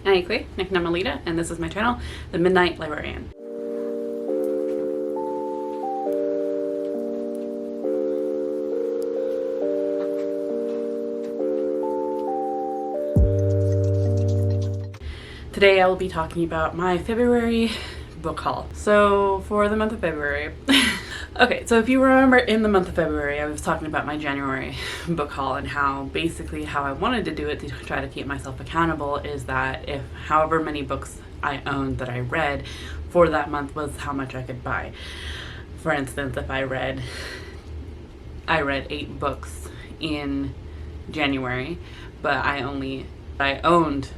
Anyway, nickname Alita, and this is my channel, The Midnight Librarian. Today I will be talking about my February book haul. So for the month of February, okay, so if you remember in the month of February, I was talking about my January book haul and how basically how I wanted to do it to try to keep myself accountable is that if however many books I owned that I read for that month was how much I could buy. For instance, if I read 8 books in January, but I owned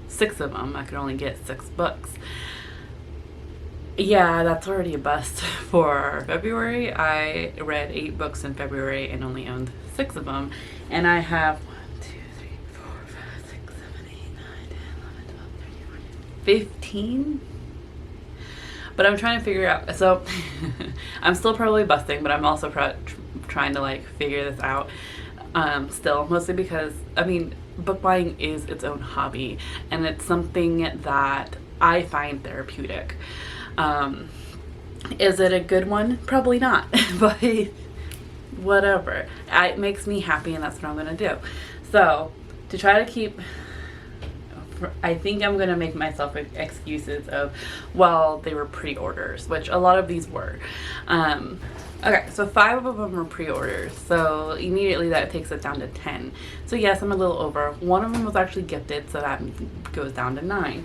6 of them, I could only get 6 books. Yeah, that's already a bust. For February, I read 8 books in February and only owned 6 of them. And I have 1, 2, 3, 4, 5, 6, 7, 8, 9, 10, 11, 12, 13, 14, 15. But I'm trying to figure out, so I'm still probably busting, but I'm also trying to like figure this out still, mostly because, I mean, book buying is its own hobby and it's something that I find therapeutic. Is it a good one? Probably not, but whatever. It makes me happy and that's what I'm gonna do. So to try to keep, I think I'm gonna make myself excuses of, well, they were pre-orders, which a lot of these were. Okay, so 5 of them were pre-orders, so immediately that takes it down to 10. So yes, I'm a little over. 1 of them was actually gifted, so that goes down to 9.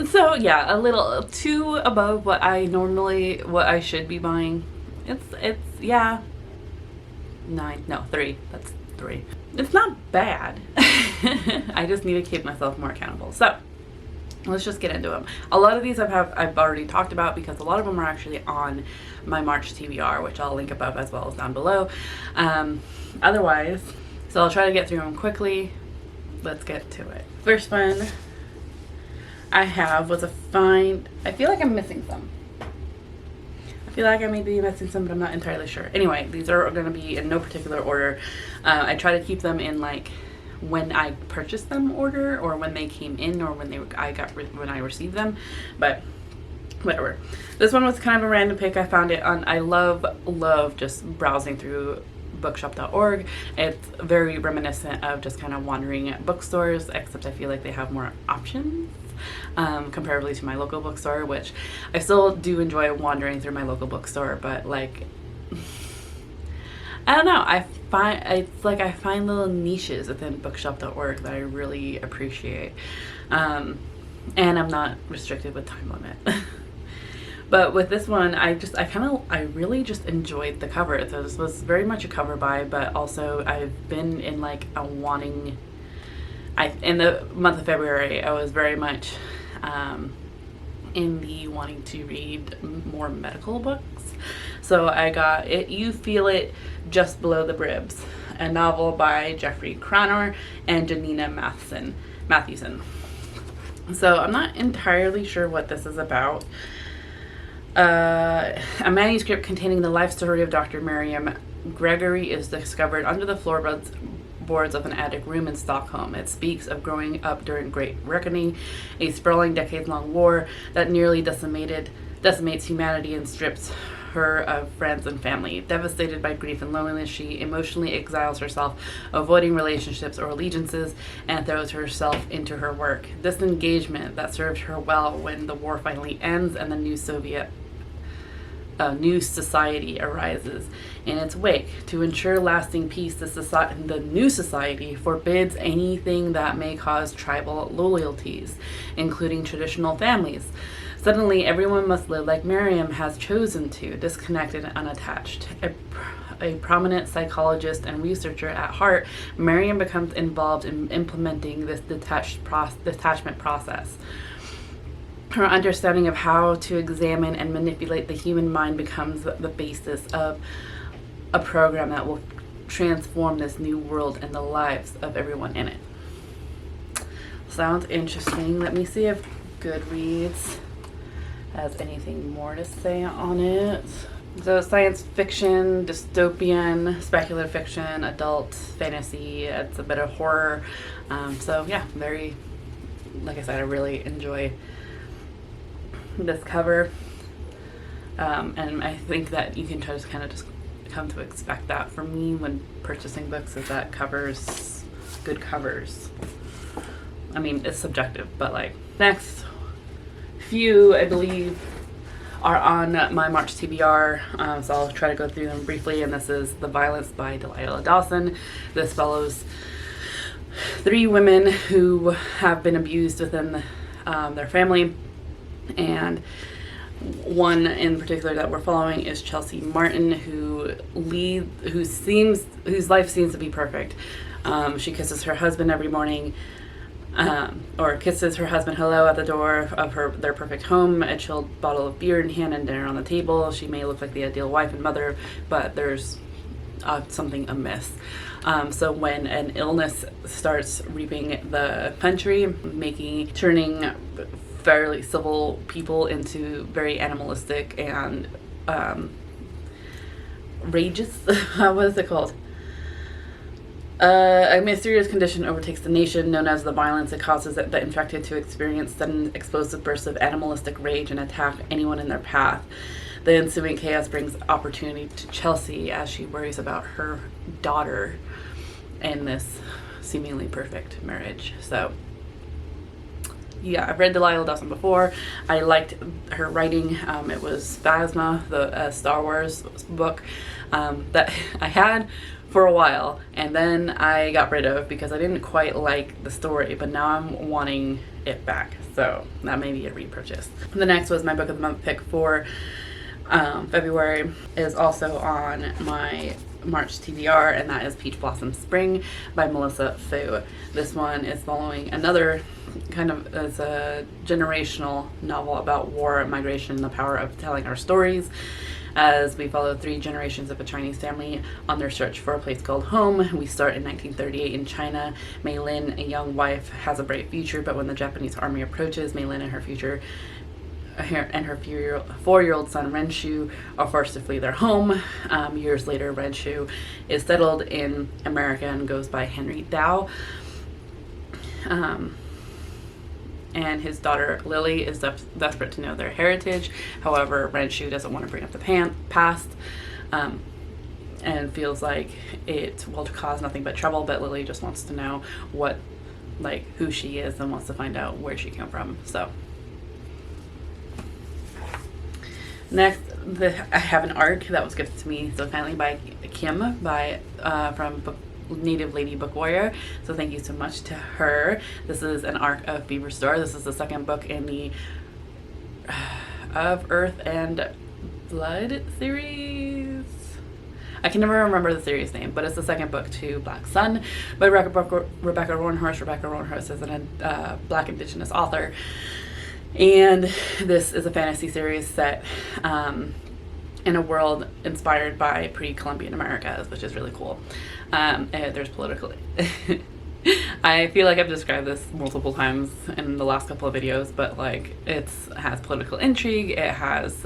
So yeah, a little 2 above what I should be buying. It's yeah, 9, no, 3. That's 3. It's not bad. I just need to keep myself more accountable. So let's just get into them. A lot of these I've already talked about because a lot of them are actually on my March TBR, which I'll link above as well as down below. Otherwise, so I'll try to get through them quickly. Let's get to it. First one I have was I feel like I'm missing some. I feel like I may be missing some, but I'm not entirely sure. Anyway, these are going to be in no particular order. I try to keep them in like when I purchased them order, or when they came in, or when when I received them, but whatever. This one was kind of a random pick. I found it on, I love just browsing through bookshop.org. It's very reminiscent of just kind of wandering at bookstores, except I feel like they have more options comparatively to my local bookstore, which I still do enjoy wandering through my local bookstore, but like I don't know, I find little niches within bookshop.org that I really appreciate, and I'm not restricted with time limit. But with this one, I really just enjoyed the cover. So this was very much a cover buy, but also I've been in like a wanting, in the month of February, I was very much in the wanting to read more medical books. So I got it, You Feel It, Just Below the Ribs, a novel by Jeffrey Cranor and Janina Mathewson. So I'm not entirely sure what this is about. A manuscript containing the life story of Dr. Miriam Gregory is discovered under the floorboards of an attic room in Stockholm. It speaks of growing up during Great Reckoning, a sprawling decades-long war that nearly decimates humanity and strips her of friends and family. Devastated by grief and loneliness, she emotionally exiles herself, avoiding relationships or allegiances, and throws herself into her work. This engagement that served her well when the war finally ends and the new society arises in its wake. To ensure lasting peace, the new society forbids anything that may cause tribal loyalties, including traditional families. Suddenly, everyone must live like Miriam has chosen to, disconnected and unattached. A prominent psychologist and researcher at heart, Miriam becomes involved in implementing this detachment process. Her understanding of how to examine and manipulate the human mind becomes the basis of a program that will transform this new world and the lives of everyone in it. Sounds interesting. Let me see if Goodreads has anything more to say on it. So science fiction, dystopian, speculative fiction, adult fantasy. It's a bit of horror. So yeah, very, like I said, I really enjoy this cover. And I think that you can just kind of just come to expect that from me when purchasing books, is that covers, good covers. I mean, it's subjective, but like, next few, I believe, are on my March TBR, so I'll try to go through them briefly. And this is The Violence by Delilah Dawson. This follows 3 women who have been abused within their family, and one in particular that we're following is Chelsea Martin, whose life seems to be perfect. She kisses her husband every morning, or kisses her husband hello at the door of their perfect home, a chilled bottle of beer in hand and dinner on the table. She may look like the ideal wife and mother, but there's something amiss. So when an illness starts reaping the country, turning fairly civil people into very animalistic and rageous. What is it called? A mysterious condition overtakes the nation known as the violence. It causes the infected to experience sudden explosive bursts of animalistic rage and attack anyone in their path. The ensuing chaos brings opportunity to Chelsea as she worries about her daughter in this seemingly perfect marriage. So yeah, I've read Delilah Dawson before. I liked her writing. It was Phasma, the Star Wars book that I had for a while, and then I got rid of because I didn't quite like the story, but now I'm wanting it back. So that may be a repurchase. The next was my book of the month pick for February, is also on my March TBR, and that is Peach Blossom Spring by Melissa Fu. This one is following another kind of as a generational novel about war, migration, and the power of telling our stories, as we follow 3 generations of a Chinese family on their search for a place called home. We start in 1938 in China. Mei Lin, a young wife, has a bright future, but when the Japanese army approaches, Mei Lin and her 4-year-old son Renshu are forced to flee their home. Years later, Renshu is settled in America and goes by Henry Dao. And his daughter Lily is desperate to know their heritage. However, Renshu doesn't want to bring up the past, and feels like it will cause nothing but trouble. But Lily just wants to know who she is and wants to find out where she came from. So next, I have an arc that was gifted to me so kindly by Kim from Native Lady Book Warrior. So thank you so much to her. This is an arc of Beaver Star. This is the second book in the Of Earth and Blood series. I can never remember the series name, but it's the second book to Black Sun by Rebecca Roanhorse. Rebecca Roanhorse is a Black Indigenous author. And this is a fantasy series set in a world inspired by pre-Columbian Americas, which is really cool. And there's political... I feel like I've described this multiple times in the last couple of videos, but it has political intrigue, it has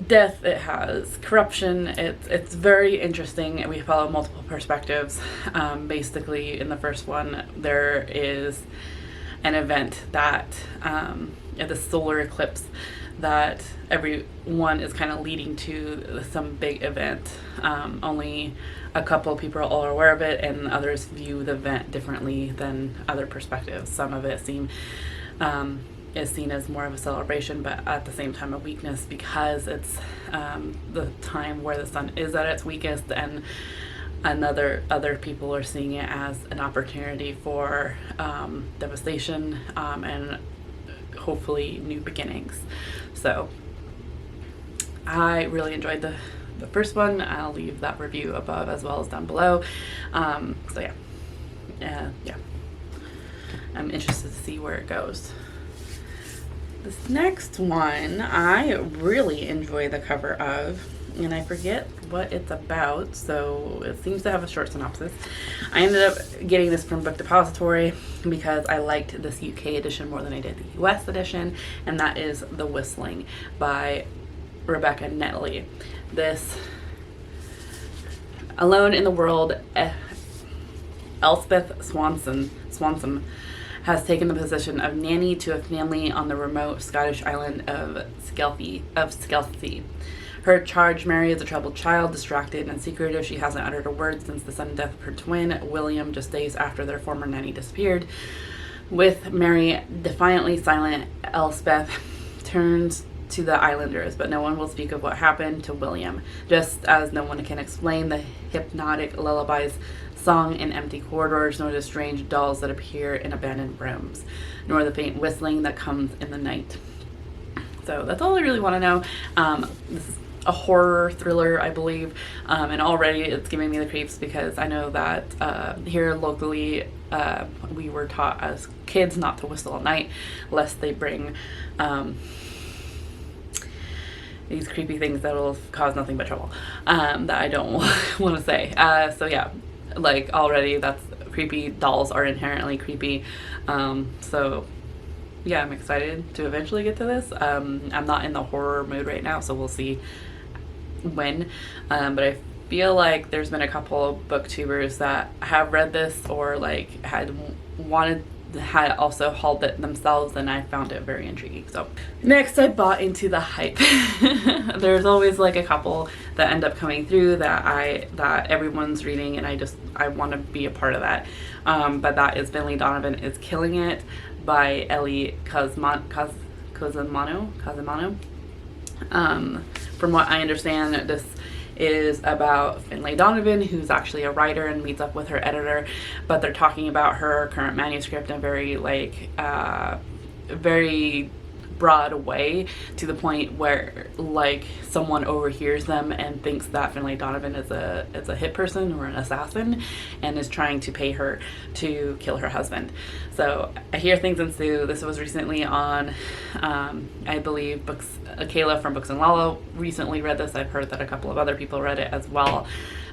death, it has corruption. It's very interesting, and we follow multiple perspectives. Basically, in the first one, there is an event that the solar eclipse that everyone is kind of leading to some big event. Only a couple of people are aware of it, and others view the event differently than other perspectives. Some of it is seen as more of a celebration, but at the same time a weakness, because it's the time where the sun is at its weakest, and other people are seeing it as an opportunity for devastation and hopefully new beginnings. So I really enjoyed the first one. I'll leave that review above as well as down below. So yeah, I'm interested to see where it goes. This next one I really enjoy the cover of, and I forget what it's about, so it seems to have a short synopsis. I ended up getting this from Book Depository because I liked this UK edition more than I did the US edition, and that is The Whistling by Rebecca Netley. This Alone in the World, Elspeth Swanson has taken the position of nanny to a family on the remote Scottish island of Skelfie. Her charge, Mary, is a troubled child, distracted and secretive. She hasn't uttered a word since the sudden death of her twin, William, just days after their former nanny disappeared. With Mary defiantly silent, Elspeth turns to the islanders, but no one will speak of what happened to William, just as no one can explain the hypnotic lullabies sung in empty corridors, nor the strange dolls that appear in abandoned rooms, nor the faint whistling that comes in the night. So that's all I really want to know. This is a horror thriller, I believe, and already it's giving me the creeps because I know that here locally we were taught as kids not to whistle at night lest they bring these creepy things that will cause nothing but trouble, that I don't want to say. So yeah, like already that's creepy. Dolls are inherently creepy. So yeah, I'm excited to eventually get to this. I'm not in the horror mood right now, so we'll see when. But I feel like there's been a couple of booktubers that have read this or like had also hauled it themselves, and I found it very intriguing. So next, I bought into the hype. There's always like a couple that end up coming through that everyone's reading, and I want to be a part of that. But that is Finlay Donovan is Killing It by Ellie Cosimano. From what I understand, this is about Finlay Donovan, who's actually a writer and meets up with her editor, but they're talking about her current manuscript in a very very broad way, to the point where like someone overhears them and thinks that Finlay Donovan is a hit person or an assassin and is trying to pay her to kill her husband. So I hear things ensue. This was recently on I believe Kayla from Books and Lala recently read this. I've heard that a couple of other people read it as well,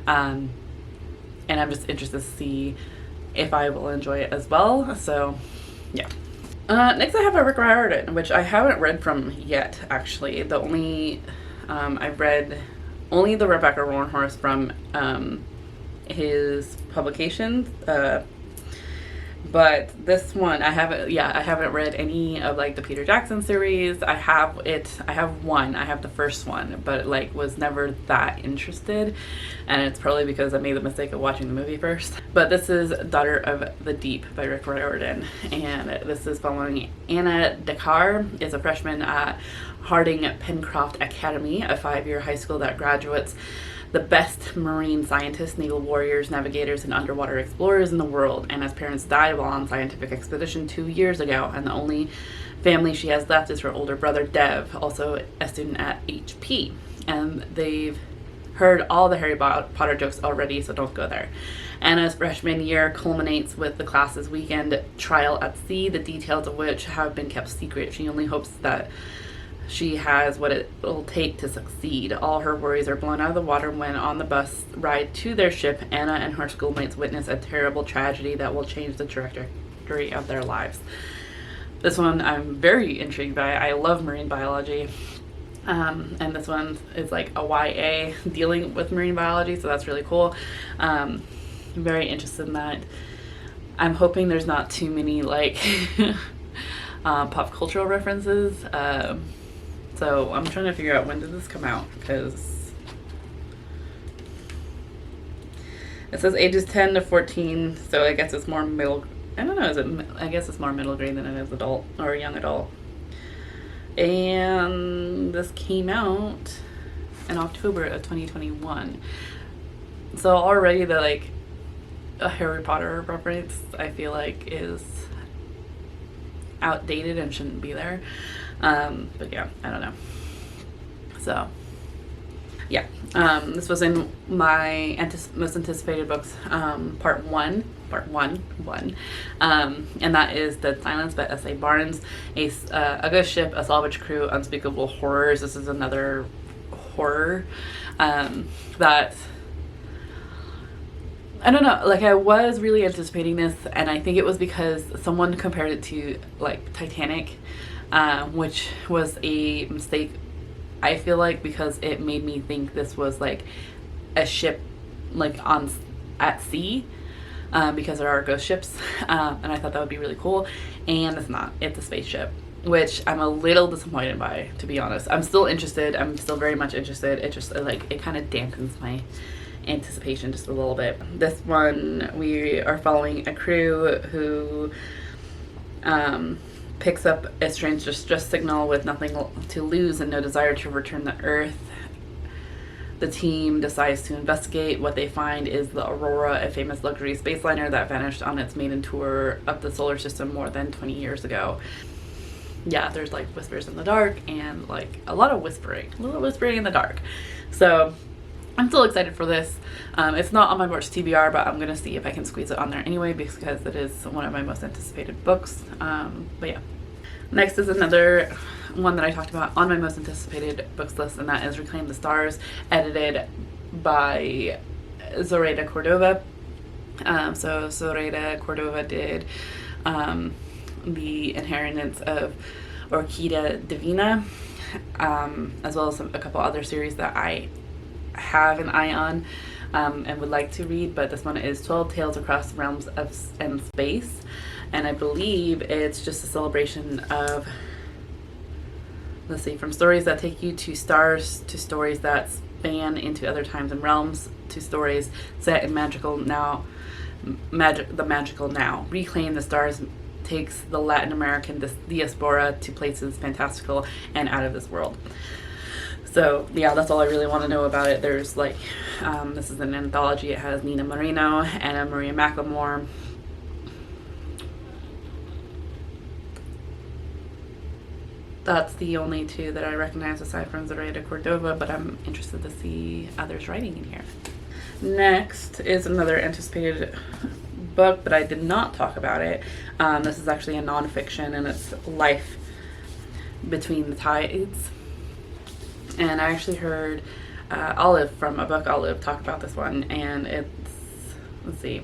and I'm just interested to see if I will enjoy it as well. So yeah. Next I have a Rick Riordan, which I haven't read from yet, actually. The only, I've read only the Rebecca Roanhorse from his publications, but this one I haven't read any of like the Peter Jackson series. I have the first one, but like was never that interested, and it's probably because I made the mistake of watching the movie first. But this is Daughter of the Deep by Rick Riordan, and this is following Anna Dakar, is a freshman at Harding Pencroft Academy, a 5-year high school that graduates the best marine scientists, naval warriors, navigators, and underwater explorers in the world. Anna's parents died while on scientific expedition 2 years ago, and the only family she has left is her older brother Dev, also a student at HP. And they've heard all the Harry Potter jokes already, so don't go there. Anna's freshman year culminates with the class's weekend trial at sea, the details of which have been kept secret. She only hopes that she has what it will take to succeed. All her worries are blown out of the water when, on the bus ride to their ship, Anna and her schoolmates witness a terrible tragedy that will change the trajectory of their lives. This one I'm very intrigued by. I love marine biology. And this one is like a YA dealing with marine biology, so that's really cool. I'm very interested in that. I'm hoping there's not too many like pop cultural references. So I'm trying to figure out, when did this come out? Because it says ages 10 to 14, so I guess it's more middle. I don't know. I guess it's more middle grade than it is adult or young adult. And this came out in October of 2021. So already the a Harry Potter reference, I feel like, is outdated and shouldn't be there. But yeah, I don't know. So yeah, this was in my most anticipated books, part one, and that is Dead Silence by S.A. Barnes, a ghost ship, a salvage crew, unspeakable horrors. This is another horror that I don't know, like I was really anticipating this, and I think it was because someone compared it to like Titanic, which was a mistake I feel like, because it made me think this was like a ship like on at sea, because there are ghost ships, and I thought that would be really cool. And it's not. It's a spaceship, which I'm a little disappointed by, to be honest. I'm still interested. I'm still very much interested. It just like, it kind of dampens my anticipation just a little bit. This one, we are following a crew who picks up a strange distress signal with nothing to lose and no desire to return to Earth. The team decides to investigate. What they find is the Aurora, a famous luxury space liner that vanished on its maiden tour of the solar system more than 20 years ago. Yeah, there's like whispers in the dark and like a little whispering in the dark. So I'm still excited for this. It's not on my March TBR, but I'm gonna see if I can squeeze it on there anyway, because it is one of my most anticipated books. But yeah. Next is another one that I talked about on my most anticipated books list, and that is Reclaim the Stars, edited by Zoraida Cordova. So Zoraida Cordova did The Inheritance of Orquídea Divina, as well as a couple other series that I have an eye on and would like to read, but this one is 12 Tales Across Realms and Space, and I believe it's just a celebration of, let's see, from stories that take you to stars, to stories that span into other times and realms, to stories set in the magical now. Reclaim the Stars takes the Latin American diaspora to places fantastical and out of this world. So yeah, that's all I really want to know about it. There's like, this is an anthology. It has Nina Moreno, Anna Maria McLemore, that's the only two that I recognize aside from Zoraida Cordova, but I'm interested to see others writing in here. Next is another anticipated book, but I did not talk about it. This is actually a nonfiction, and it's Life Between the Tides. And I actually heard Olive from a book Olive talk about this one, and it's, let's see.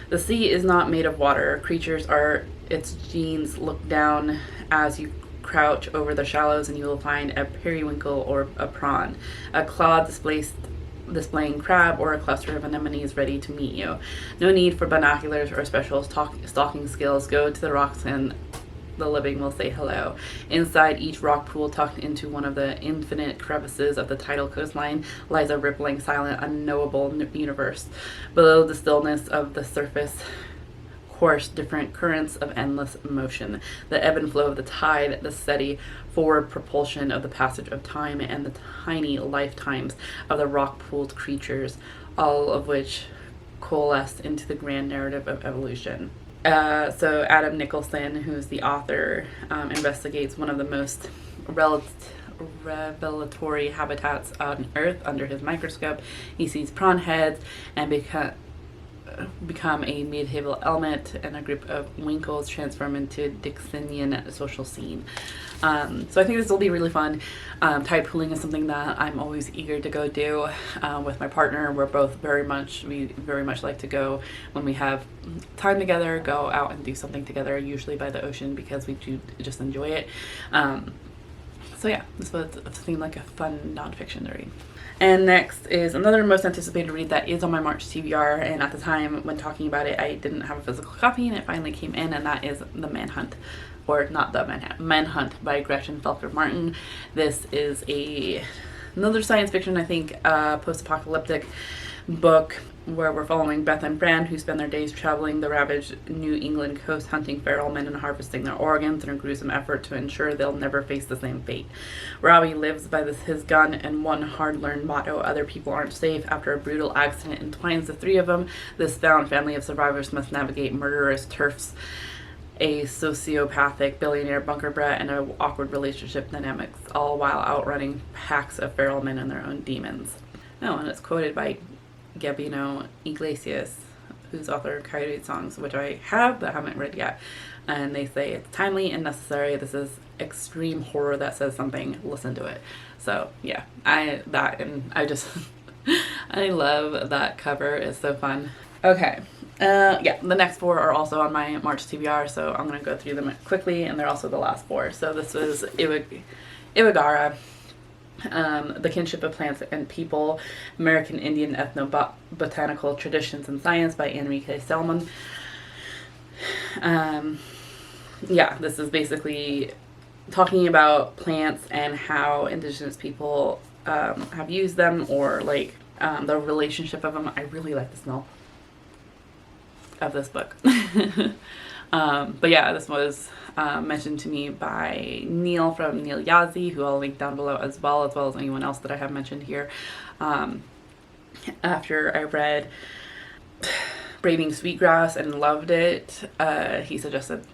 The sea is not made of water. Creatures are its genes. Look down as you crouch over the shallows, and you will find a periwinkle or a prawn, a claw displaying crab, or a cluster of anemones ready to meet you. No need for binoculars or special stalking skills. Go to the rocks and the living will say hello. Inside each rock pool, tucked into one of the infinite crevices of the tidal coastline, lies a rippling, silent, unknowable universe. Below the stillness of the surface course different currents of endless motion, the ebb and flow of the tide, the steady forward propulsion of the passage of time, and the tiny lifetimes of the rock-pooled creatures, all of which coalesce into the grand narrative of evolution. So Adam Nicholson, who's the author, investigates one of the most revelatory habitats on Earth under his microscope. He sees prawn heads and become a medieval element, and a group of winkles transform into Dixonian social scene. So I think this will be really fun. Tide pooling is something that I'm always eager to go do with my partner. We very much like to go when we have time together, go out and do something together, usually by the ocean, because we do just enjoy it. So yeah, this was seemed like a fun nonfiction to read. And next is another most anticipated read that is on my March TBR, and at the time when talking about it, I didn't have a physical copy, and it finally came in, and that is The Manhunt, or not The Manhunt, Manhunt by Gretchen Felker Martin. This is another science fiction, I think, post-apocalyptic book where we're following Beth and Fran, who spend their days traveling the ravaged New England coast, hunting feral men and harvesting their organs in a gruesome effort to ensure they'll never face the same fate. Robbie lives by his gun and one hard-learned motto: other people aren't safe. After a brutal accident entwines the three of them, this found family of survivors must navigate murderous turfs, a sociopathic billionaire bunker brat, and an awkward relationship dynamics, all while outrunning packs of feral men and their own demons. Oh, and it's quoted by Gabino Iglesias, who's author of Coyote Songs, which I have but haven't read yet. And they say it's timely and necessary. This is extreme horror that says something. Listen to it. So yeah, I love that cover. It's so fun. Okay. Yeah, the next four are also on my March TBR, so I'm going to go through them quickly, and they're also the last four. So this was Iwagara, The Kinship of Plants and People, American Indian Ethnobotanical Traditions and Science by Enrique Selman. Yeah, this is basically talking about plants and how indigenous people have used them, or like the relationship of them. I really like the smell of this book. But yeah, this was mentioned to me by Neil from Neil Yazzie, who I'll link down below as well as anyone else that I have mentioned here. After I read Braving Sweetgrass and loved it, he suggested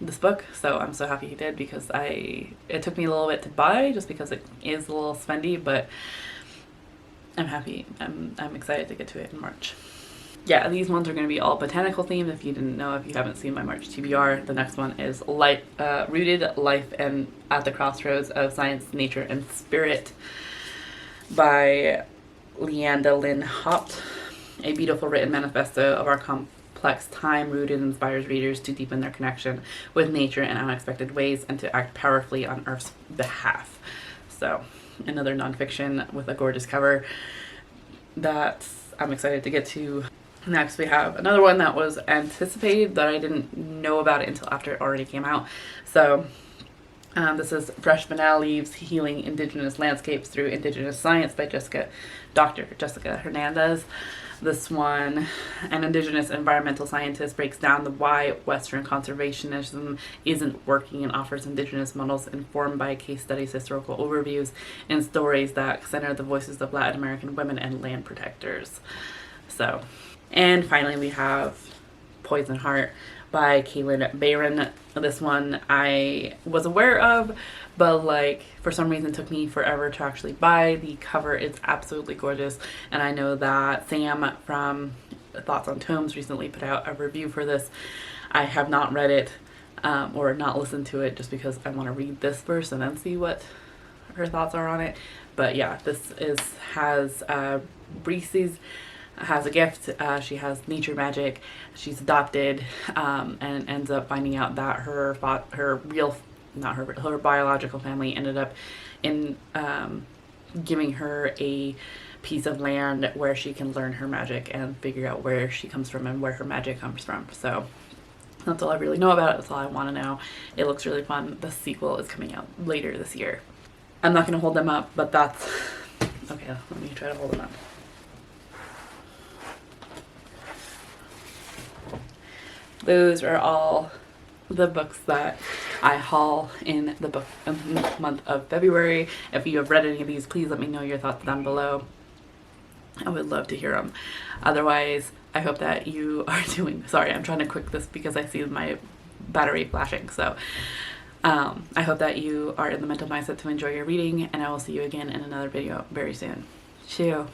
this book, so I'm so happy he did, because it took me a little bit to buy just because it is a little spendy, but I'm happy. I'm excited to get to it in March. Yeah, these ones are going to be all botanical themed. If you didn't know, if you haven't seen my March TBR, the next one is Rooted Life and at the Crossroads of Science, Nature, and Spirit by Leanda Lynn Hopt. A beautiful written manifesto of our complex time, rooted inspires readers to deepen their connection with nature in unexpected ways and to act powerfully on Earth's behalf. So, another nonfiction with a gorgeous cover that I'm excited to get to. Next, we have another one that was anticipated, that I didn't know about it until after it already came out. So, this is Fresh Banal Leaves, Healing Indigenous Landscapes Through Indigenous Science by Dr. Jessica Hernandez. This one, an Indigenous environmental scientist, breaks down the why Western conservationism isn't working and offers Indigenous models informed by case studies, historical overviews, and stories that center the voices of Latin American women and land protectors. So, and finally we have Poison Heart by Kayla Barron. This one I was aware of, but like for some reason took me forever to actually buy. The cover is absolutely gorgeous, and I know that Sam from Thoughts on Tomes recently put out a review for this. I have not read it or not listened to it, just because I want to read this first and then see what her thoughts are on it. But yeah, this has Reese's has a gift. She has nature magic. She's adopted, and ends up finding out that her biological family ended up in giving her a piece of land where she can learn her magic and figure out where she comes from and where her magic comes from. So that's all I really know about it. That's all I want to know. It looks really fun. The sequel is coming out later this year. I'm not going to hold them up, but that's okay. Let me try to hold them up. Those are all the books that I haul in the month of February. If you have read any of these, please let me know your thoughts down below. I would love to hear them. Otherwise, I hope that you are doing... Sorry, I'm trying to quick this because I see my battery flashing. So I hope that you are in the mental mindset to enjoy your reading, and I will see you again in another video very soon. Cheerio.